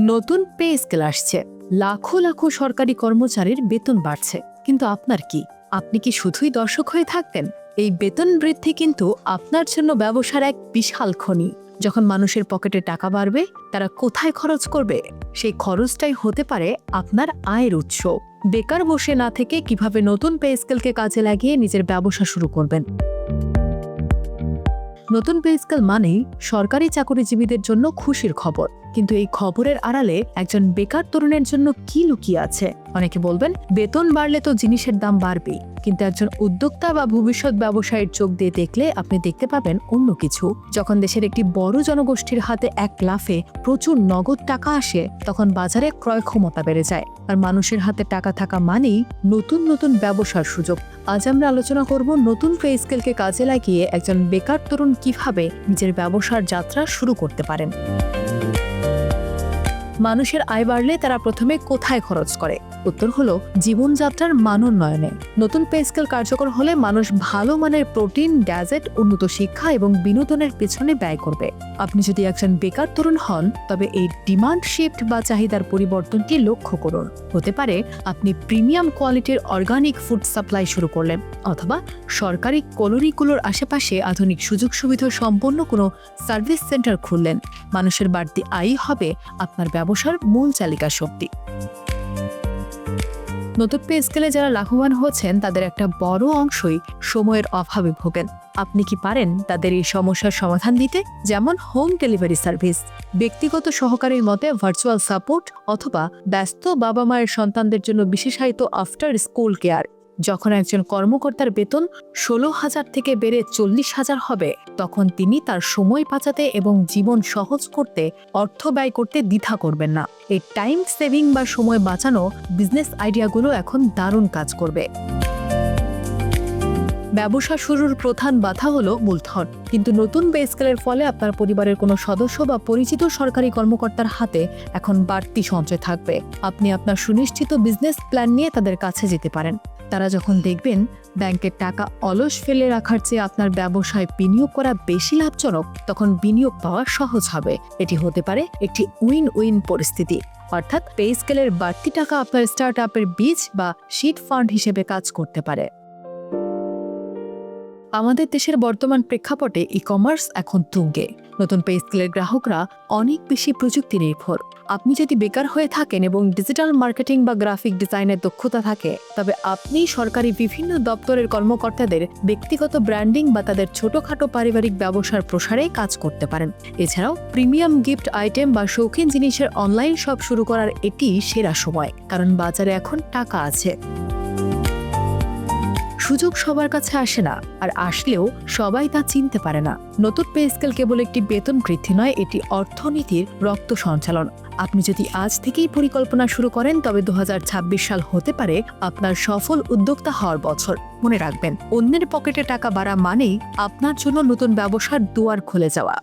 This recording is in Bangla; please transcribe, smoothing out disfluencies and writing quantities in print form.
নতুন পে স্কেল আসছে, লাখো লাখো সরকারি কর্মচারীর বেতন বাড়ছে, কিন্তু আপনার কি? আপনি কি শুধুই দর্শক হয়ে থাকবেন? এই বেতন বৃদ্ধি কিন্তু আপনার জন্য ব্যবসার এক বিশাল খনি। যখন মানুষের পকেটে টাকা বাড়বে, তারা কোথায় খরচ করবে? সেই খরচটাই হতে পারে আপনার আয়ের উৎস। বেকার বসে না থেকে কিভাবে নতুন পে স্কেলকে কাজে লাগিয়ে নিজের ব্যবসা শুরু করবেন। নতুন পে স্কেল মানেই সরকারি চাকরিজীবীদের জন্য খুশির খবর, কিন্তু এই খবরের আড়ালে একজন বেকার তরুণের জন্য কি লুকিয়ে আছে? অনেকে বলবেন বেতন বাড়লে তো জিনিসের দাম বাড়বেই, কিন্তু একজন উদ্যোক্তা বা ভবিষ্যৎ ব্যবসায়ীর চোখ দিয়ে দেখলে আপনি দেখতে পাবেন অন্য কিছু। যখন দেশের একটি বড় জনগোষ্ঠীর হাতে এক লাফে প্রচুর নগদ টাকা আসে, তখন বাজারে ক্রয় ক্ষমতা বেড়ে যায়, আর মানুষের হাতে টাকা থাকা মানেই নতুন নতুন ব্যবসার সুযোগ। আজ আমরা আলোচনা করব নতুন পে স্কেলকে কাজে লাগিয়ে একজন বেকার তরুণ কিভাবে নিজের ব্যবসার যাত্রা শুরু করতে পারেন। মানুষের আয় বাড়লে তারা প্রথমে কোথায় খরচ করে? উত্তর হলো জীবনযাত্রার মানোন্নয়নে। নতুন পে স্কেল কার্যকর হলে মানুষ ভালো মানের প্রোটিন, গ্যাজেট, উন্নত শিক্ষা এবং বিনোদনের পেছনে ব্যয় করবে। আপনি যদি একজন বেকার তরুণ হন, তবে এই ডিমান্ড শিফট বা চাহিদার পরিবর্তনটি লক্ষ্য করুন। হতে পারে আপনি প্রিমিয়াম কোয়ালিটির অর্গানিক ফুড সাপ্লাই শুরু করলেন, অথবা সরকারি কলোনিগুলোর আশেপাশে আধুনিক সুযোগ সুবিধা সম্পন্ন কোনো সার্ভিস সেন্টার খুললেন। মানুষের বাড়তি আয় হবে আপনার ব্যবসার মূল চালিকা শক্তি। নতুন পে স্কেলে যারা লাভবান হচ্ছেন, তাদের একটা বড় অংশই সময়ের অভাবে ভোগেন। আপনি কি পারেন তাদের এই সমস্যার সমাধান দিতে? যেমন হোম ডেলিভারি সার্ভিস, ব্যক্তিগত সহকারীর মতে ভার্চুয়াল সাপোর্ট, অথবা ব্যস্ত বাবা মায়ের সন্তানদের জন্য বিশেষায়িত আফটার স্কুল কেয়ার। যখন একজন কর্মকর্তার বেতন 16,000 থেকে বেড়ে 40,000 হবে, তখন তিনি তার সময় বাঁচাতে এবং জীবন সহজ করতে অর্থ ব্যয় করতে দ্বিধা করবেন না। এই টাইম সেভিং বা সময় বাঁচানো বিজনেস আইডিয়াগুলো এখন দারুণ কাজ করবে। ব্যবসা শুরুর প্রধান বাধা হলো মূলধন, কিন্তু নতুন পে স্কেলের ফলে আপনার পরিবারের কোনো সদস্য বা পরিচিত সরকারি কর্মকর্তার হাতে এখন বাড়তি সঞ্চয় থাকবে। আপনি আপনার সুনিশ্চিত বিজনেস প্ল্যান নিয়ে তাদের কাছে যেতে পারেন। তারা যখন দেখবেন ব্যাংকের টাকা অলস ফেলে রাখার চেয়ে আপনার ব্যবসায় বিনিয়োগ করা বেশি লাভজনক, তখন বিনিয়োগ পাওয়া সহজ হবে। এটি হতে পারে একটি উইন উইন পরিস্থিতি, অর্থাৎ পে স্কেলের বাড়তি টাকা আপনার স্টার্ট আপের বীজ বা সিড ফান্ড হিসেবে কাজ করতে পারে। আমাদের দেশের বর্তমান প্রেক্ষাপটে ই কমার্স এখন তুঙ্গে। নতুন পে স্কেলের গ্রাহকরা অনেক বেশি প্রযুক্তি নির্ভর। আপনি যদি বেকার হয়ে থাকেন এবং ডিজিটাল মার্কেটিং বা গ্রাফিক ডিজাইনের দক্ষতা থাকে, তবে আপনি সরকারি বিভিন্ন দপ্তরের কর্মকর্তাদের ব্যক্তিগত ব্র্যান্ডিং বা তাদের ছোটখাটো পারিবারিক ব্যবসার প্রসারে কাজ করতে পারেন। এছাড়াও প্রিমিয়াম গিফট আইটেম বা শৌখিন জিনিসের অনলাইন শপ শুরু করার এটি সেরা সময়, কারণ বাজারে এখন টাকা আছে। সুযোগ সবার কাছে আসে না, আর আসলেও সবাই তা চিনতে পারে না। নতুন পে স্কেল কেবল একটি বেতন বৃদ্ধি নয়, এটি অর্থনীতির রক্ত সঞ্চালন। আপনি যদি আজ থেকেই পরিকল্পনা শুরু করেন, তবে 2026 সাল হতে পারে আপনার সফল উদ্যোক্তা হওয়ার বছর। মনে রাখবেন, অন্যের পকেটে টাকা বাড়া মানেই আপনার জন্য নতুন ব্যবসার দুয়ার খুলে যাওয়া।